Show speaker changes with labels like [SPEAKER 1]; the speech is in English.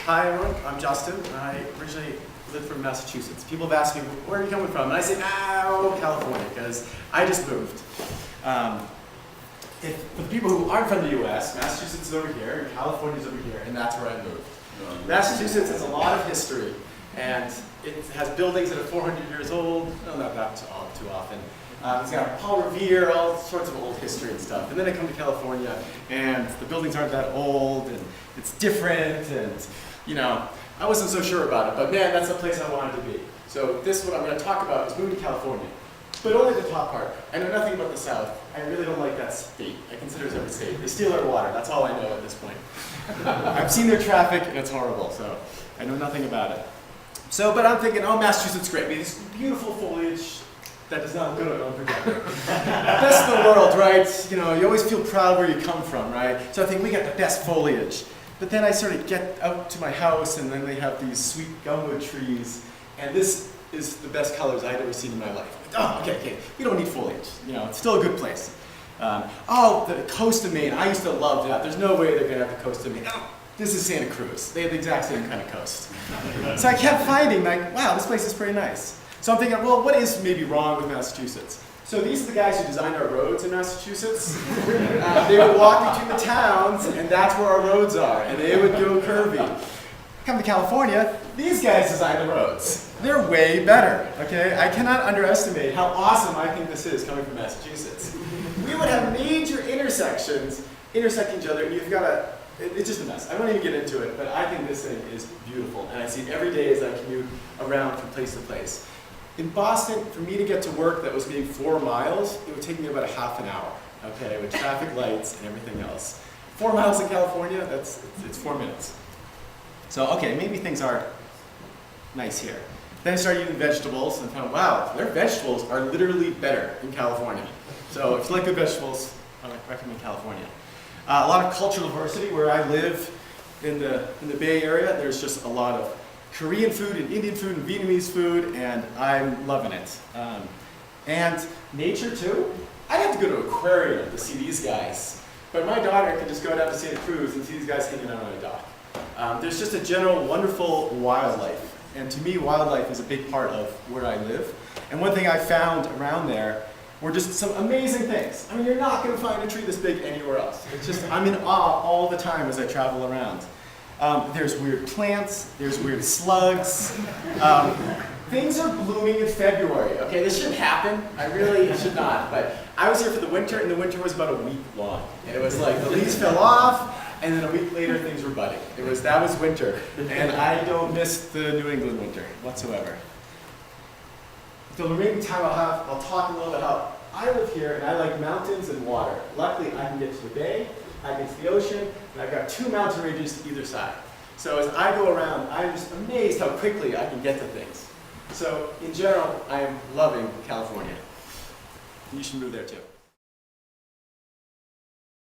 [SPEAKER 1] Hi everyone, I'm Justin. I originally live from Massachusetts. People have asked me, where are you coming from? And I say, California, because I just moved. For the people who aren't from the US, Massachusetts is over here, and California is over here, and that's where I moved. Massachusetts has a lot of history, and it has buildings that are 400 years old, no, not that too often. It's got Paul Revere, all sorts of old history and stuff. And then I come to California, and the buildings aren't that old, and it's different, and you know, I wasn't so sure about it, but man, that's the place I wanted to be. So this, what I'm going to talk about, is moving to California. But only the top part. I know nothing about the South. I really don't like that state. I consider it every state. They steal our water. That's all I know at this point. I've seen their traffic, and it's horrible, so I know nothing about it. So, but I'm thinking, oh, Massachusetts is great. We have this beautiful foliage that does not look good on projector. Best in the world, right? You know, you always feel proud where you come from, right? So I think we got the best foliage. But then I sort of get out to my house, and then they have these sweet gumwood trees, and this is the best colors I'd ever seen in my life. Oh, okay, we don't need foliage. You know, it's still a good place. Oh, the coast of Maine, I used to love that. There's no way they're gonna have the coast of Maine. Oh, this is Santa Cruz. They have the exact same kind of coast. So I kept finding, like, wow, this place is pretty nice. So I'm thinking, well, what is maybe wrong with Massachusetts? So these are the guys who designed our roads in Massachusetts. They would walk between the towns, and that's where our roads are, and they would go curvy. Come to California, these guys designed the roads. They're way better, okay? I cannot underestimate how awesome I think this is coming from Massachusetts. We would have major intersections intersecting each other, and you've got a, it's just a mess. I won't even get into it, but I think this thing is beautiful, and I see it every day as I commute around from place to place. In Boston, for me to get to work that was maybe 4 miles, it would take me about a half an hour, okay, with traffic lights and everything else. 4 miles in California, it's 4 minutes. So, okay, maybe things are nice here. Then I started eating vegetables and found, wow, their vegetables are literally better in California. So if you like good vegetables, I recommend California. A lot of cultural diversity where I live in the Bay Area. There's just a lot of Korean food and Indian food and Vietnamese food, and I'm loving it. And nature too. I'd have to go to an aquarium to see these guys, but my daughter can just go down to Santa Cruz and see these guys hanging out on a dock. There's just a general wonderful wildlife, and to me wildlife is a big part of where I live. And one thing I found around there were just some amazing things. I mean, you're not going to find a tree this big anywhere else. It's just, I'm in awe all the time as I travel around. There's weird plants, there's weird slugs. Things are blooming in February. Okay, this shouldn't happen. I really should not. But I was here for the winter, and the winter was about a week long. And it was like the leaves fell off, and then a week later things were budding. That was winter. And I don't miss the New England winter whatsoever. The remaining time I'll talk a little bit how I live here, and I like mountains and water. Luckily, I can get to the bay, I get to the ocean, and I've got 2 mountain ranges to either side. So as I go around, I'm just amazed how quickly I can get to things. So in general, I am loving California. You should move there too.